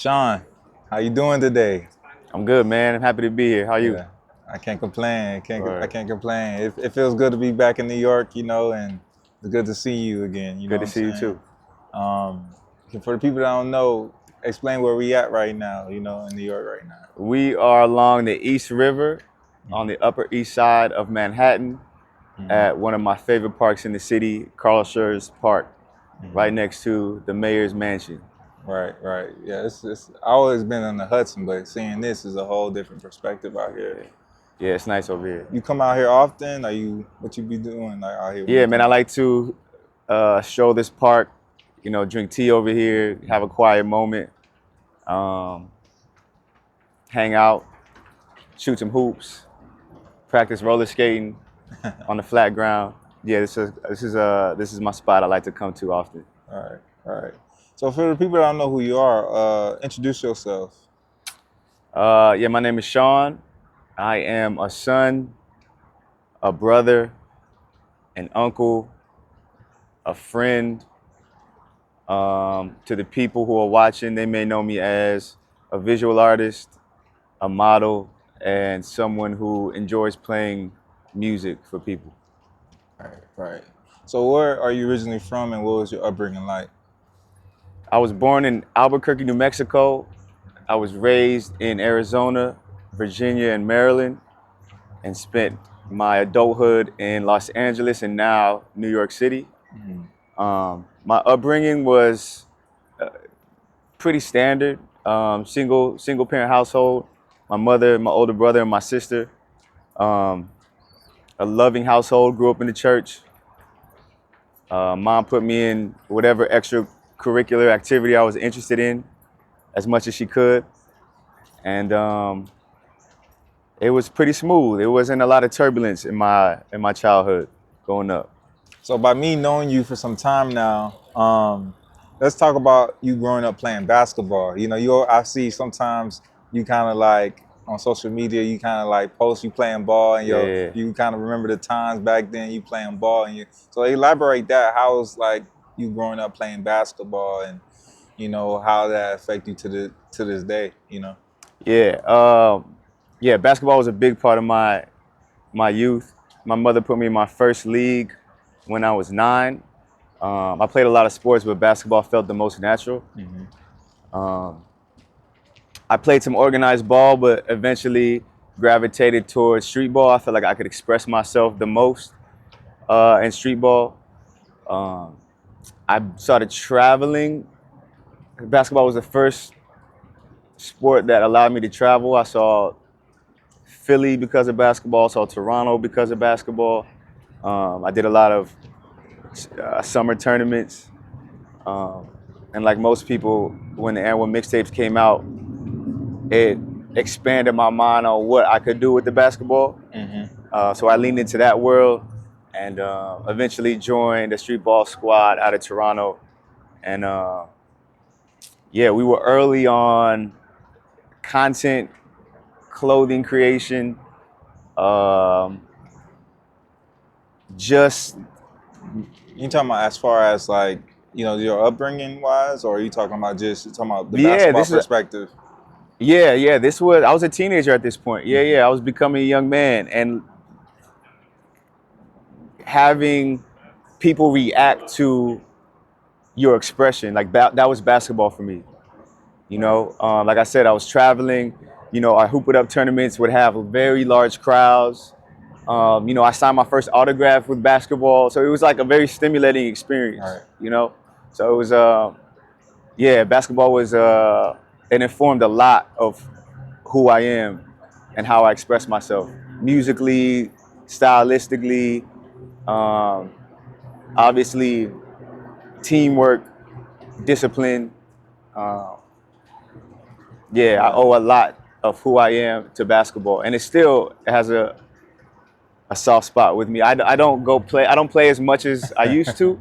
Sean, how you doing today? I'm good, man. I'm happy to be here. How are you? Yeah, I can't complain. I Or can't complain. It feels good to be back in New York, and it's good to see you again. You know good what to I'm see you saying? too. Um, for the people that don't know, explain where we at right now. In New York right now. We are along the East River on the Upper East Side of Manhattan Hmm. at one of my favorite parks in the city, Carl Schurz Park, right Hmm. next to the mayor's mansion. Right, right. Yeah, it's I always been on the Hudson, but seeing this is a whole different perspective out here. Yeah, yeah, it's nice over here. You come out here often? What you be doing like out here when you Yeah, man, come I out? like to show this park, drink tea over here, have a quiet moment, um, hang out, shoot some hoops, practice roller skating on the flat ground. Yeah, this is my spot I like to come to often. All right, all right. So for the people that don't know who you are, introduce yourself. Yeah, my name is Sean. I am a son, a brother, an uncle, a friend. To the people who are watching, they may know me as a visual artist, a model, and someone who enjoys playing music for people. Right, right. So where are you originally from, and what was your upbringing like? I was born in Albuquerque, New Mexico. I was raised in Arizona, Virginia, and Maryland, and spent my adulthood in Los Angeles and now New York City. Mhm. My upbringing was pretty standard. Single parent household. My mother, my older brother, and my sister. Um, a loving household. Grew up in the church. Mom put me in whatever extracurricular activity I was interested in as much as she could, and it was pretty smooth. It wasn't a lot of turbulence in my childhood growing up. So by me knowing you for some time now, let's talk about you growing up playing basketball. I see sometimes you kind of like on social media, you kind of like post you playing ball, and Yeah. you kind of remember the times back then you playing ball, and you. So elaborate that. How was like you growing up playing basketball, and how that affect you to this day. Yeah. Yeah. Basketball was a big part of my youth. My mother put me in my first league when I was 9. I played a lot of sports, but basketball felt the most natural. Hmm. Um, I played some organized ball, but eventually gravitated towards street ball. I felt like I could express myself the most in street ball. Um, I started traveling. Basketball was the first sport that allowed me to travel. I saw Philly because of basketball, saw Toronto because of basketball. I did a lot of summer tournaments. Um, and like most people, when the N1 mixtapes came out, it expanded my mind on what I could do with the basketball. Hmm. So I leaned into that world and eventually joined the street ball squad out of Toronto. And yeah, we were early on content, clothing creation, um, just You talking about as far as like your upbringing wise, or are you talking about just you talking about the yeah. basketball This is perspective? yeah. This was I was a teenager at this point. Yeah, Hmm. yeah. I was becoming a young man and having people react to your expression like that was basketball for me. Right. Like I said, I was traveling. Our hoop it up tournaments would have very large crowds. I signed my first autograph with basketball, so it was like a very stimulating experience. Right. So it was yeah, basketball was it informed a lot of who I am and how I express myself musically, stylistically, um, obviously teamwork, discipline. Uh, yeah, I Right. owe a lot of who I am to basketball, and it still has a soft spot with me. I don't go play. I don't play as much as I used to,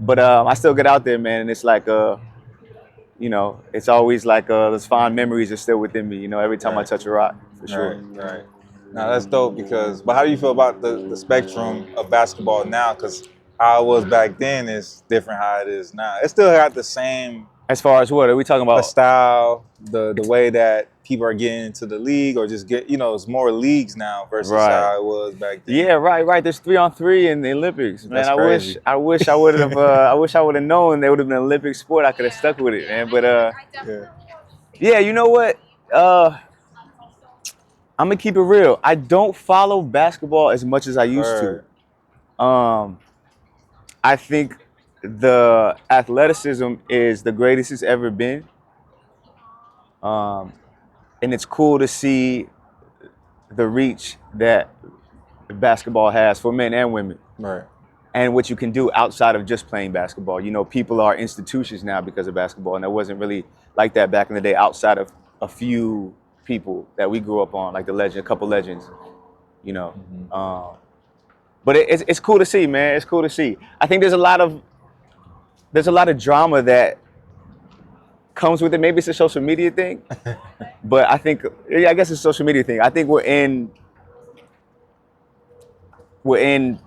but I still get out there, man. And it's like it's always like those fond memories are still within me. Every time I Right. touch a rock, for Right. sure. Right. Now that's dope but how do you feel about the spectrum of basketball now? Because how it was back then is different how it is now. It still got the same As far as what are we talking The about? style, the way that people are getting into the league, or just get, it's more leagues now versus Right. how it was back then. Yeah, right. There's 3-on-3 in the Olympics, man. That's I crazy. wish I would have. I wish I would have known there would have been an Olympic sport. I could have stuck with it, man. But Yeah. yeah, you know what? I'm gonna keep it real. I don't follow basketball as much as I used Right. to. I think the athleticism is the greatest it's ever been, and it's cool to see the reach that basketball has for men and women, Right. and what you can do outside of just playing basketball. You know, people are institutions now because of basketball, and it wasn't really like that back in the day outside of a few people that we grew up on, like a couple legends, you know. But it's cool to see, man. It's cool to see. I think there's a lot of drama that comes with it. Maybe it's a social media thing, but I think, yeah, I guess it's a social media thing. I think we're in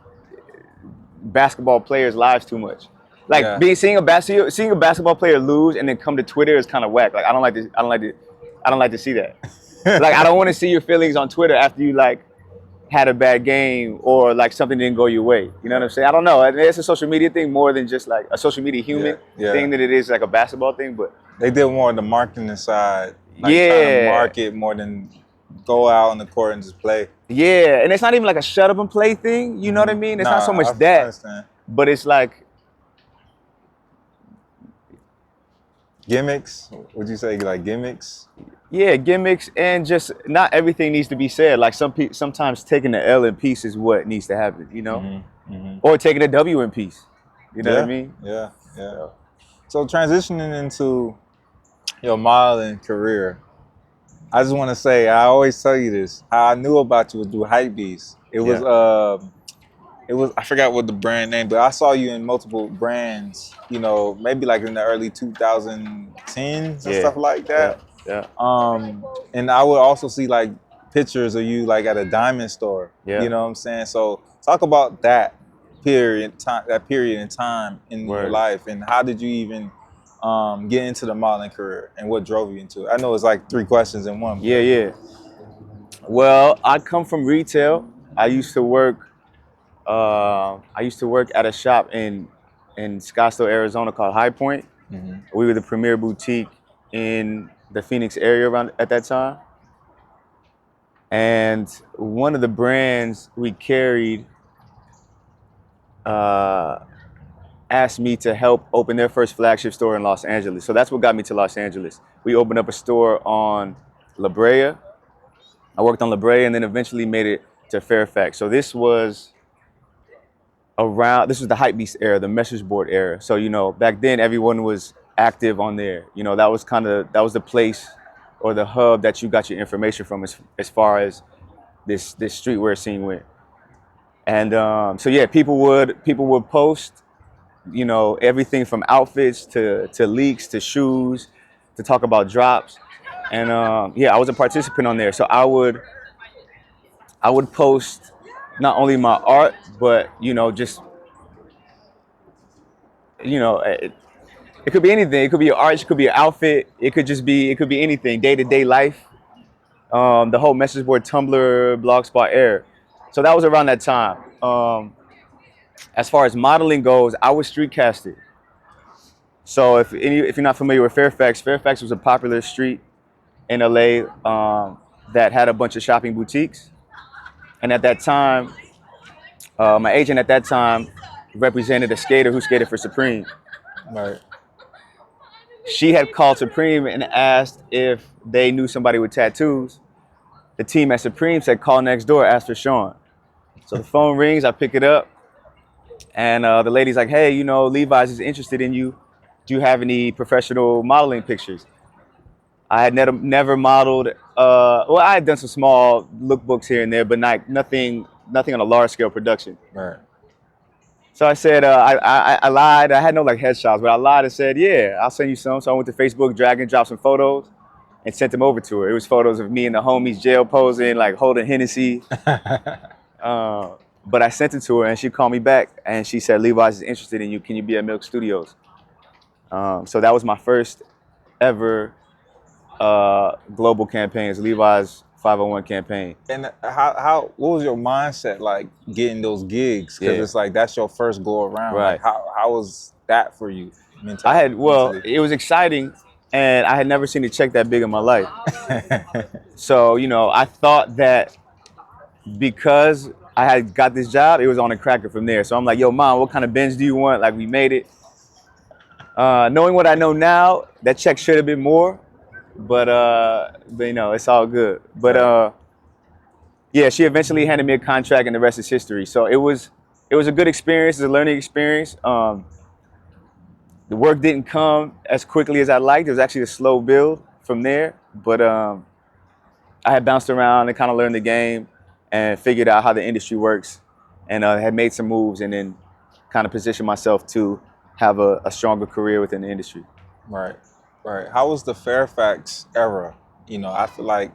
basketball players' lives too much. Like Yeah. seeing a basketball player lose and then come to Twitter is kind of whack. Like I don't like to see that. Like I don't want to see your feelings on Twitter after you like had a bad game or like something didn't go your way. You know what I'm saying? I don't know. It's a social media thing more than just like a social media human Yeah. thing than it is like a basketball thing. But They did more on the marketing side, like trying to yeah, market more than go out on the court and just play. yeah, and it's not even like a shut up and play thing. You know what I mean? It's not so much I that, understand. but it's like Gimmicks? Would you say like gimmicks? yeah, gimmicks, and just not everything needs to be said. Like sometimes taking the L in peace is what needs to happen, you know, or taking a W in peace. You know what I mean? Yeah. So transitioning into your modeling career, I just want to say, I always tell you this. How I knew about you was through Hypebeast. It was I forgot what the brand name, but I saw you in multiple brands. Maybe like in the early 2010s and stuff like that. Yeah. And I would also see like pictures of you like at a diamond store. Yeah. You know what I'm saying? So talk about that period in time in your Word. life, and how did you even get into the modeling career, and what drove you into it? I know it's like 3 questions in one. Yeah. Well, I come from retail. I used to work at a shop in Scottsdale, Arizona called High Point. We were the premier boutique in the Phoenix area around at that time. And one of the brands we carried asked me to help open their first flagship store in Los Angeles. So that's what got me to Los Angeles. We opened up a store on La Brea. I worked on La Brea and then eventually made it to Fairfax. So this was the Hypebeast era, the message board era. So, back then everyone was active on there. That was the place or the hub that you got your information from as far as this streetwear scene went. And so yeah, people would post, everything from outfits to leaks to shoes to talk about drops. And yeah, I was a participant on there. So I would post not only my art, but just it could be anything. It could be your art, it could be an outfit, it could be anything, day-to-day life. The whole message board, Tumblr, Blogspot era. So that was around that time. As far as modeling goes, I was street casted. So if you're not familiar with Fairfax was a popular street in LA that had a bunch of shopping boutiques. And at that time, my agent at that time represented a skater who skated for Supreme. Right. She had called Supreme and asked if they knew somebody with tattoos. The team at Supreme said, call next door, ask for Sean. So the phone rings, I pick it up, and the lady's like, hey, Levi's is interested in you. Do you have any professional modeling pictures? I had never modeled. I had done some small lookbooks here and there, but nothing on a large scale production. Right. So I said, I lied. I had no like headshots, but I lied and said, yeah, I'll send you some. So I went to Facebook, drag and drop some photos, and sent them over to her. It was photos of me and the homies jail posing, like holding Hennessy. But I sent it to her, and she called me back, and she said, Levi's is interested in you. Can you be at Milk Studios? So that was my first ever global campaign. It's Levi's 501 campaign. And how what was your mindset like getting those gigs? Because Yeah. it's like that's your first go around. Like Right. how was that for you Well, mentally? it was exciting, and I had never seen a check that big in my life. So, I thought that because I had got this job, it was on a cracker from there. So I'm like, yo, mom, what kind of Benz do you want? Like, we made it. Knowing what I know now, that check should have been more, but it's all good. But Right. yeah, she eventually handed me a contract, and the rest is history. So it was a good experience, it was a learning experience. The work didn't come as quickly as I liked. It was actually a slow build from there, but I had bounced around and kind of learned the game and figured out how the industry works, and had made some moves, and then kind of positioned myself to have a stronger career within the industry. Right. Right. How was the Fairfax era? I feel like,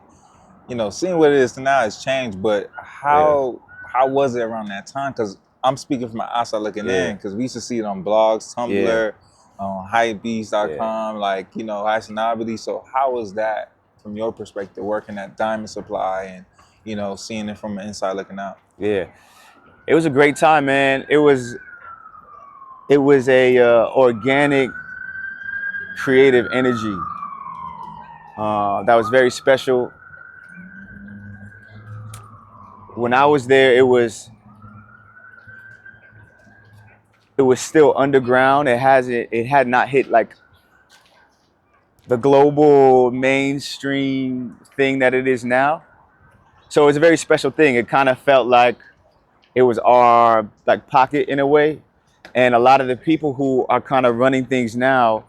seeing what it is now has changed, but Yeah, how was it around that time? Because I'm speaking from the outside looking in, yeah, because we used to see it on blogs, yeah, Tumblr, on yeah. hypebeast.com, like, Isanabili. So how was that from your perspective, working at Diamond Supply and, seeing it from the inside looking out? Yeah, it was a great time, man. It was a organic, creative energy that was very special. When I was there, it was still underground. It had not hit like the global mainstream thing that it is now. So it's a very special thing. It kind of felt like it was our like pocket in a way, and a lot of the people who are kind of running things now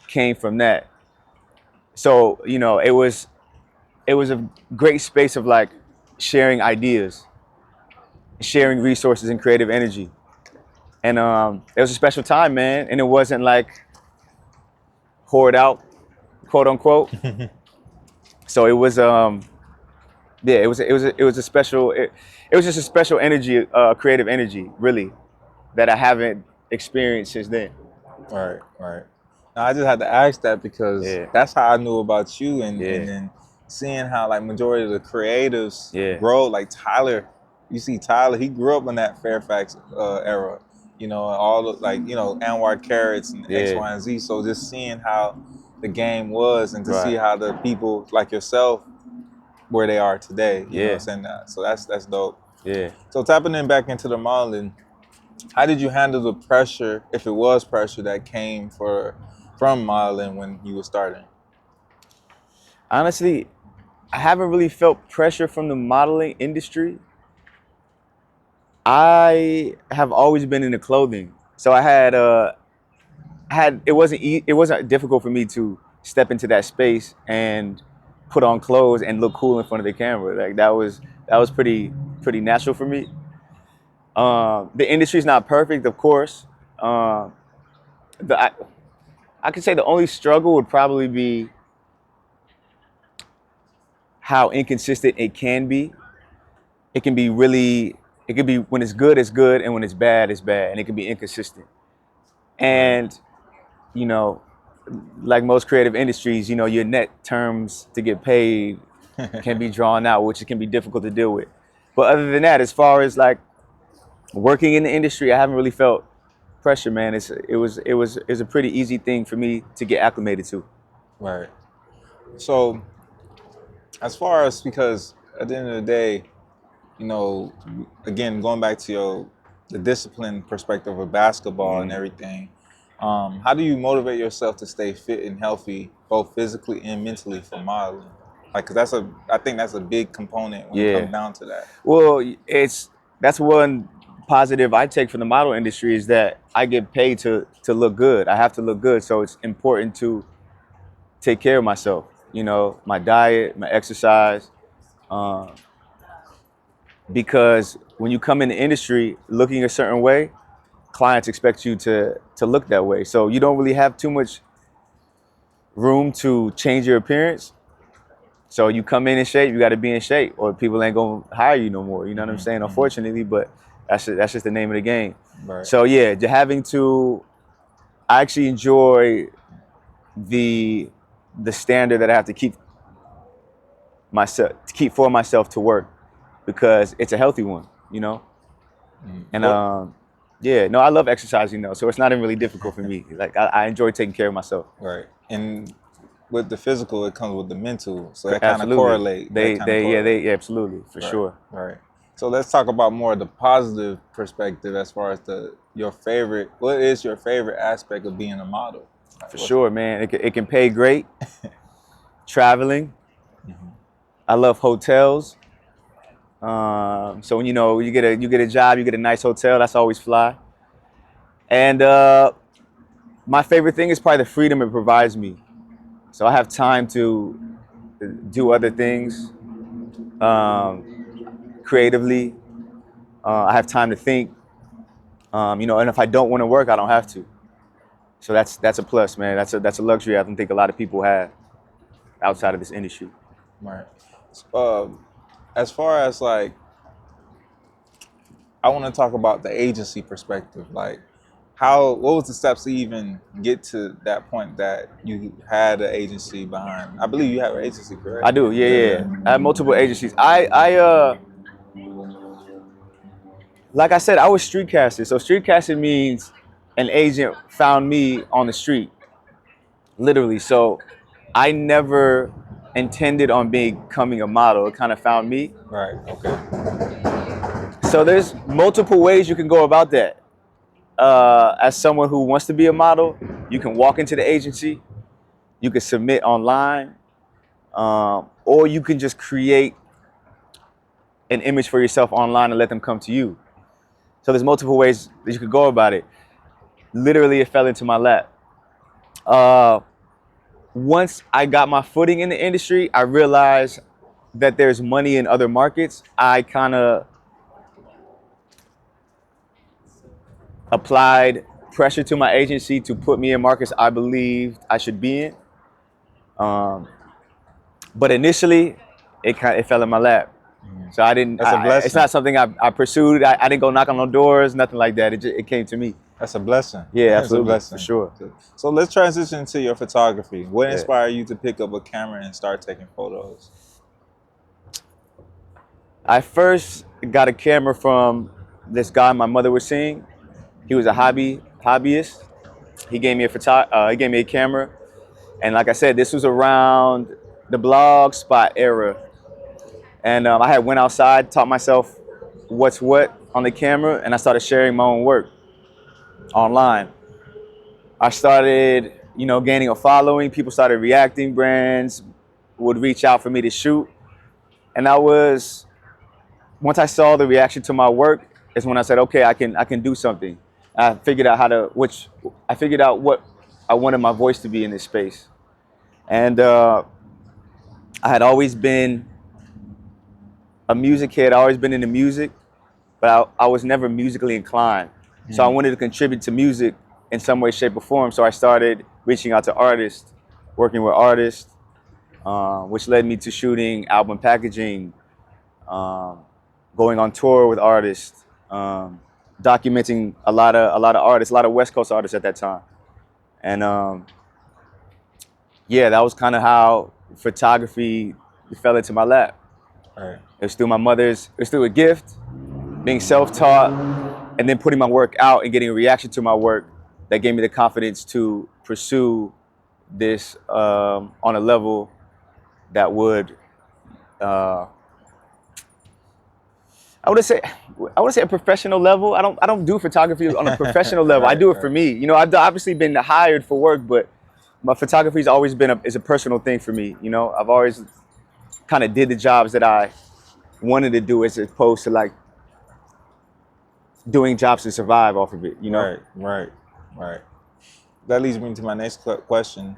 came from that. So it was a great space of like sharing ideas, sharing resources and creative energy. And it was a special time, man. And it wasn't like hoard out, quote unquote. So it was yeah, it was a special it was just a special energy, creative energy, really, that I haven't experienced since then. Right, right. Now, I just had to ask that because Yeah, that's how I knew about you, and yeah, then seeing how like majority of the creatives yeah, grow, like Tyler. You see Tyler, he grew up in that Fairfax era, and all the, like Anwar Carrots and X, yeah. Y, and Z. So just seeing how the game was, and to see Right. how the people like yourself where they are today, Yeah, saying that. So that's dope. yeah. So tapping in back into the modeling, how did you handle the pressure, if it was pressure that came from modeling when you were starting? Honestly, I haven't really felt pressure from the modeling industry. I have always been into clothing, so I had it wasn't difficult for me to step into that space and put on clothes and look cool in front of the camera. Like that was pretty natural for me. The industry's not perfect, of course. Um, the I could say the only struggle would probably be how inconsistent it can be. It can be really, it can be when it's good, and when it's bad, and it can be inconsistent. Right. And you know, like most creative industries, your net terms to get paid can be drawn out, which can be difficult to deal with. But other than that, as far as like working in the industry, I haven't really felt pressure, man. It was a pretty easy thing for me to get acclimated to. Right. So as far as, because at the end of the day, you know, again, going back to the discipline perspective of basketball and Hmm. everything, how do you motivate yourself to stay fit and healthy, both physically and mentally, for modeling? Like, 'cause I think that's a big component when it Yeah. comes down to that. Well, that's one positive I take from the model industry is that I get paid to look good. I have to look good, so it's important to take care of myself. My diet, my exercise, uh, because when you come in the industry looking a certain way, clients expect you to look that way. So you don't really have too much room to change your appearance. So you come in shape, you got to be in shape, or people ain't gonna hire you no more. You know what I'm Hmm. saying? Hmm. Unfortunately, but that's just the name of the game. Right. So yeah, having to, I actually enjoy the standard that I have to keep for myself to work, because it's a healthy one, you know. And yeah, no, I love exercising though, so it's not even really difficult for me. Like I enjoy taking care of myself. Right. And with the physical, it comes with the mental, so that kind of Absolutely. correlate. Yeah, absolutely, for Right. sure. Right. So let's talk about more of the positive perspective as far as your favorite. What is your favorite aspect of being a model? For sure, man. It can pay great. Traveling. I love hotels. So when you get a job, you get a nice hotel. That's always fly. And my favorite thing is probably the freedom it provides me. So I have time to do other things creatively. I have time to think. And if I don't want to work, I don't have to. So that's a plus, man. That's a luxury I don't think a lot of people have outside of this industry. Right. As far as like, I want to talk about the agency perspective. Like, what was the steps to even get to that point that you had an agency behind? I believe you have an agency, correct? I do, yeah. I have multiple agencies. Like I said, I was street casted. So street casting means an agent found me on the street, literally. So I never intended on becoming a model. It kind of found me. Right. Okay. So there's multiple ways you can go about that. As someone who wants to be a model, you can walk into the agency, you can submit online, or you can just create an image for yourself online and let them come to you. So there's multiple ways that you could go about it. Literally, it fell into my lap. Once I got my footing in the industry, I realized that there's money in other markets. I kind of applied pressure to my agency to put me in markets I believed I should be in. But initially, it fell in my lap. So I didn't. That's a blessing. It's not something I pursued. I didn't go knock on no doors, nothing like that. It came to me. That's a blessing. Yeah, That's absolutely, a blessing. for sure. So let's transition to your photography. What inspired you to pick up a camera and start taking photos? I first got a camera from this guy my mother was seeing. He was a hobbyist. He gave me a camera, and like I said, this was around the blog spot era. And I had went outside, taught myself what's what on the camera, and I started sharing my own work online. I started, gaining a following. People started reacting. Brands would reach out for me to shoot. And once I saw the reaction to my work, is when I said, okay, I can do something. I figured out what I wanted my voice to be in this space. And I had always been a music head. I always been into music, but I was never musically inclined. So I wanted to contribute to music in some way, shape, or form. So I started reaching out to artists, working with artists, which led me to shooting album packaging, going on tour with artists, documenting a lot of artists, a lot of West Coast artists at that time. And that was kind of how photography fell into my lap. Right. It was through a gift, being self-taught, and then putting my work out and getting a reaction to my work that gave me the confidence to pursue this on a level that would, I would say a professional level. I don't do photography on a professional level. I do it for me. I've obviously been hired for work, but my photography's always been a personal thing for me. I've always kind of did the jobs that I wanted to do as opposed to like doing jobs to survive off of it, Right. That leads me to my next question.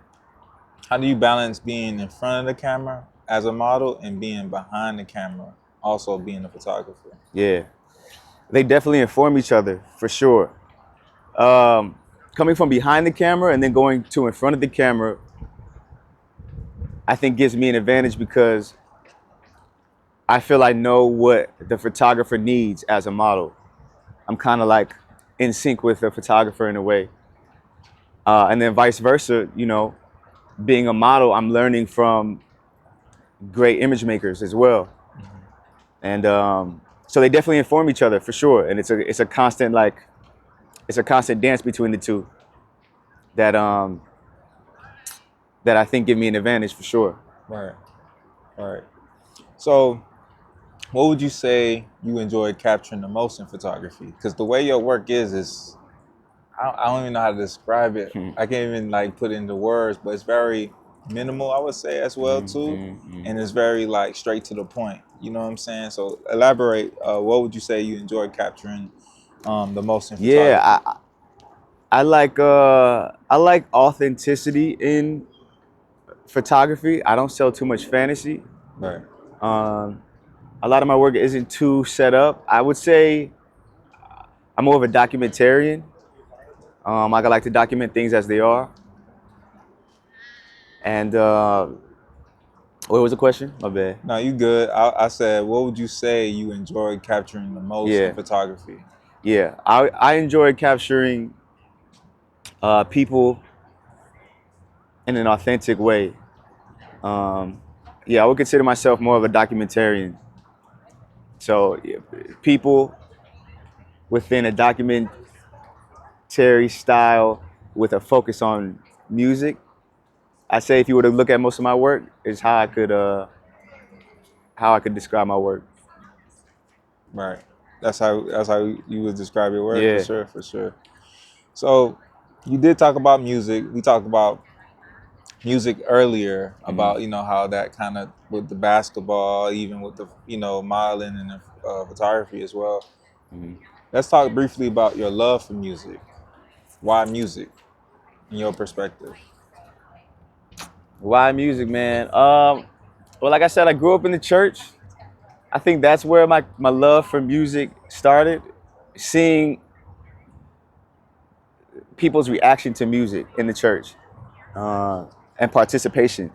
How do you balance being in front of the camera as a model and being behind the camera, also being a photographer? Yeah, they definitely inform each other, for sure. Coming from behind the camera and then going to in front of the camera, I think gives me an advantage because I feel I know what the photographer needs as a model. I'm kind of like in sync with the photographer in a way. And then vice versa, you know, being a model, I'm learning from great image makers as well. And so they definitely inform each other for sure. And it's a constant it's a constant dance between the two that that I think give me an advantage for sure. Right. Right. So, what would you say you enjoy capturing the most in photography? Because the way your work is I don't even know how to describe it. I can't even like put it into words, but it's very minimal, I would say, as well too, and it's very like straight to the point. You know what I'm saying? So elaborate. What would you say you enjoy capturing the most in photography? Yeah, I like authenticity in photography. I don't sell too much fantasy. Right. Um, a lot of my work isn't too set up. I would say I'm more of a documentarian. I like to document things as they are. And what was the question? My bad. No, you good. I said, what would you say you enjoy capturing the most in Yeah, photography? yeah. I enjoy capturing people in an authentic way. Um, yeah, I would consider myself more of a documentarian. So yeah, people within a documentary style with a focus on music. I say if you were to look at most of my work, is how I could describe my work. Right. That's how you would describe your work for Yeah. sure, for sure. So you did talk about music. We talked about music earlier Hmm. about how that kind of with the basketball, even with the modeling and the photography as well. Hmm. Let's talk briefly about your love for music. Why music, in your perspective? Why music, man? Well, like I said, I grew up in the church. I think that's where my love for music started. Seeing people's reaction to music in the church and participation.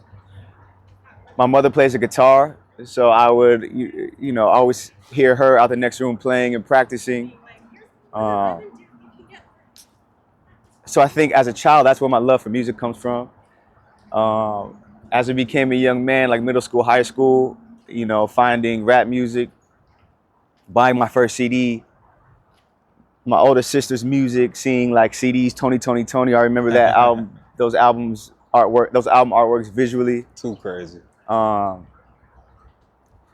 My mother plays a guitar, so I would, always hear her out the next room playing and practicing. Uh, so I think as a child, that's where my love for music comes from. As I became a young man, like middle school, high school, finding rap music, buying my first CD, my older sister's music, seeing like CDs, Tony. I remember that album, those album artworks visually. Too crazy. Um,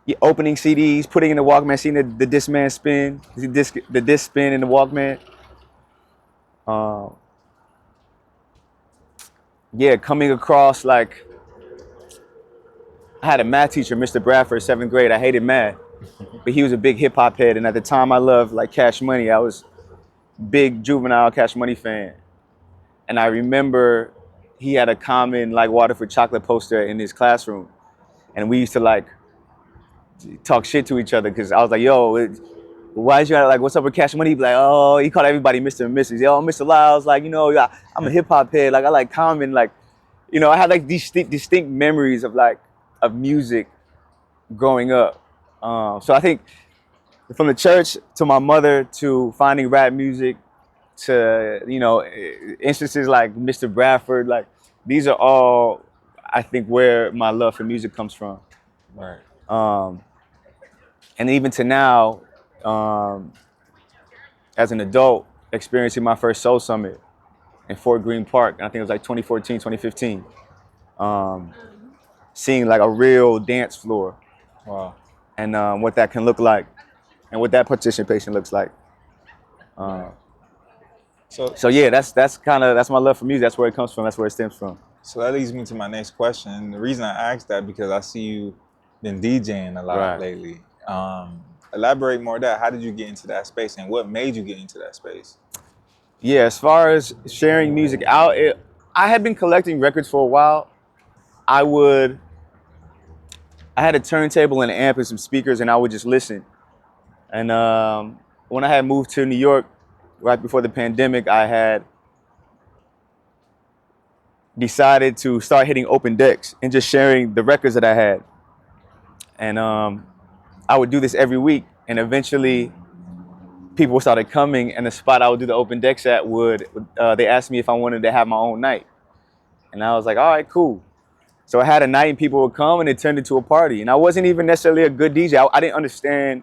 yeah, opening CDs, putting in the Walkman, seeing the Discman spin, the disc spin in the Walkman. Um, yeah, coming across like I had a math teacher, Mr. Bradford, 7th grade. I hated math, but he was a big hip hop head, and at the time I loved like Cash Money. I was big Juvenile Cash Money fan, and I remember he had a common like Water for Chocolate poster in his classroom, and we used to like talk shit to each other because I was like, "Yo, why is you like what's up with Cash Money?" He'd be like, "Oh," he called everybody Mr. and Mrs. Yo, Mr. Lyles, like yeah, I'm a hip hop head, like I like Common, like I had like these distinct memories of like of music growing up. So I think from the church to my mother to finding rap music to instances like Mr. Bradford, like these are all I think where my love for music comes from. Right. Um, and even to now, um, as an adult, experiencing my first Soul Summit in Fort Greene Park, and I think it was like 2014, 2015. Um, seeing like a real dance floor Wow. and what that can look like and what that participation looks like. Right. So So yeah, that's my love for music. That's where it comes from. That's where it stems from. So that leads me to my next question. And the reason I asked that because I see you been DJing a lot Right. lately. Elaborate more on that. How did you get into that space, and what made you get into that space? Yeah, as far as sharing music out, I had been collecting records for a while. I had a turntable and an amp and some speakers, and I would just listen. And when I had moved to New York right before the pandemic, I had decided to start hitting open decks and just sharing the records that I had. And I would do this every week. And eventually, people started coming, and the spot I would do the open decks at would, they asked me if I wanted to have my own night. And I was like, all right, cool. So I had a night and people would come and it turned into a party. And I wasn't even necessarily a good DJ. I didn't understand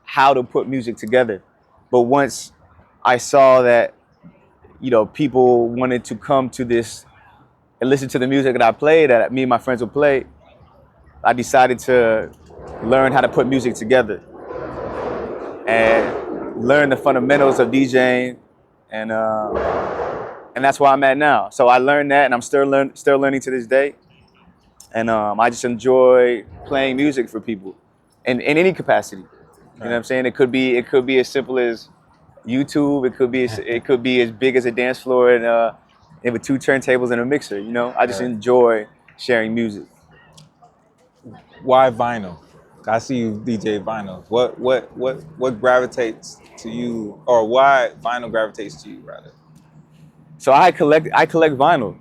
how to put music together. But once I saw that, you know, people wanted to come to this and listen to the music that I played, that me and my friends would play, I decided to learn how to put music together and learn the fundamentals of DJing, and that's where I'm at now. So I learned that, and I'm still learning to this day. And I just enjoy playing music for people, in any capacity. You know what I'm saying? It could be as simple as YouTube. It could be as big as a dance floor and with 2 turntables and a mixer. You know, I just enjoy sharing music. Why vinyl? I see you DJ vinyl. What gravitates to you, or why vinyl gravitates to you rather? So I collect vinyl.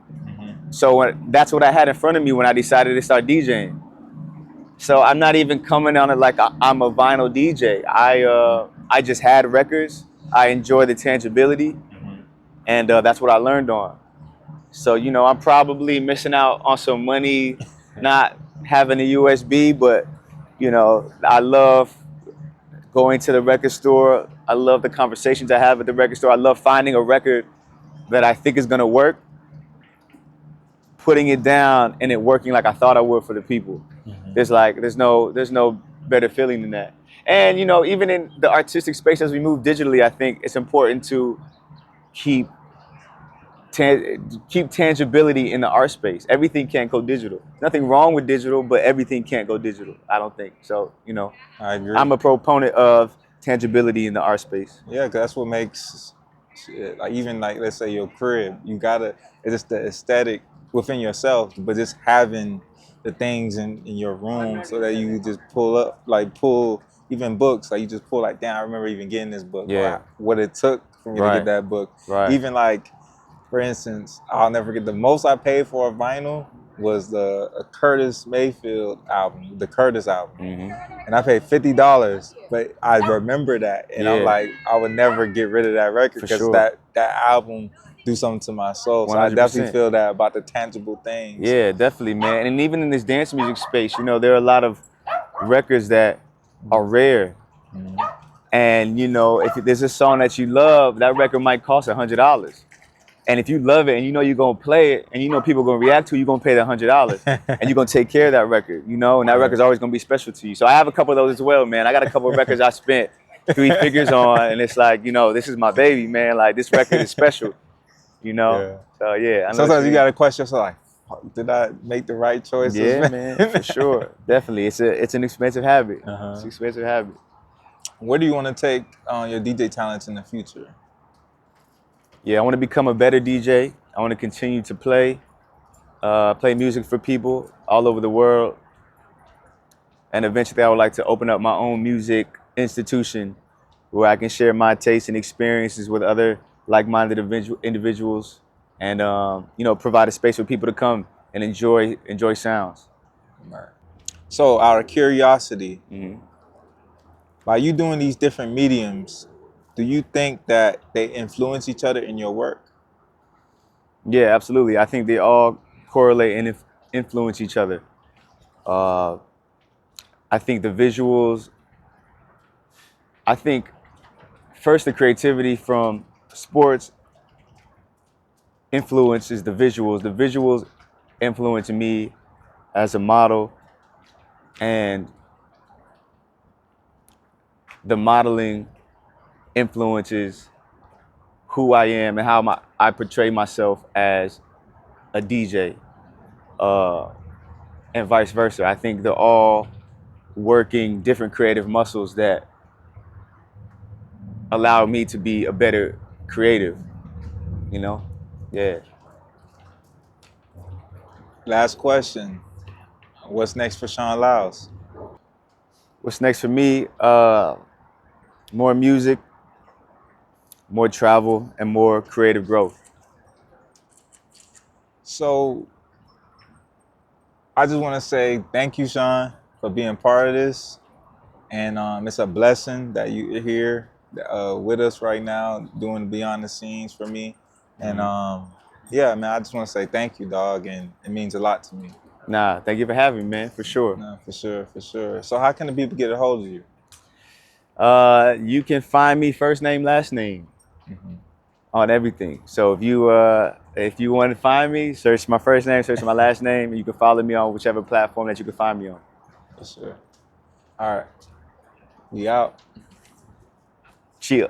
So that's what I had in front of me when I decided to start DJing. So I'm not even coming on it like I'm a vinyl DJ. I just had records. I enjoy the tangibility, and that's what I learned on. So, you know, I'm probably missing out on some money not having a USB, but, you know, I love going to the record store. I love the conversations I have at the record store. I love finding a record that I think is gonna work, putting it down and it working like I thought I would for the people. There's no better feeling than that. And, you know, even in the artistic space, as we move digitally, I think it's important to keep tangibility in the art space. Everything can't go digital. Nothing wrong with digital, but everything can't go digital, I don't think. So, you know, I agree. I'm a proponent of tangibility in the art space. Yeah, because that's what makes shit, like, even like, let's say your crib, you gotta, it's just the aesthetic within yourself, but just having the things in your room so that you just pull even books, like you just pull like, damn, I remember even getting this book. Yeah. What it took for me to get that book. Right. Even like, for instance, I'll never forget, the most I paid for a vinyl was the Curtis Mayfield album, the Curtis album. And I paid $50, but I remember that. And I'm like, I would never get rid of that record because that album do something to my soul. 100%. So I definitely feel that about the tangible things. Yeah, definitely, man. And even in this dance music space, you know, there are a lot of records that are rare. And, you know, if there's a song that you love, that record might cost $100. And if you love it and you know you're gonna play it and you know people are gonna react to it, you're gonna pay that $100 and you're gonna take care of that record, you know, and that record's always gonna be special to you. So I have a couple of those as well, man. I got a couple of records I spent 3 figures on, and it's like, you know, this is my baby, man. Like, this record is special, you know. So yeah. Sometimes you gotta question yourself, like, did I make the right choices? Yeah, man, for sure, definitely. It's an expensive habit. It's an expensive habit. Where do you want to take your DJ talents in the future? Yeah, I want to become a better DJ. I want to continue to play music for people all over the world. And eventually I would like to open up my own music institution where I can share my tastes and experiences with other like-minded individuals and, you know, provide a space for people to come and enjoy sounds. Right. So out of curiosity, by you doing these different mediums, do you think that they influence each other in your work? Yeah, absolutely. I think they all correlate and influence each other. I think the visuals, I think first the creativity from sports influences the visuals. The visuals influence me as a model, and the modeling influences who I am and how I portray myself as a DJ, and vice versa. I think they're all working different creative muscles that allow me to be a better creative, you know? Yeah. Last question. What's next for Sean Lyles? What's next for me? More music, more travel, and more creative growth. So I just want to say thank you, Sean, for being part of this. And it's a blessing that you're here. with us right now, doing behind the scenes for me. And Mm-hmm. yeah, man, I just want to say thank you, dog, and it means a lot to me. Nah, thank you for having me, man, for sure. No, for sure, for sure. So how can the people get a hold of you? You can find me first name, last name Hmm. on everything. So if you want to find me, search my first name, search my last name, and you can follow me on whichever platform that you can find me on. For sure. All right, we out. Chill.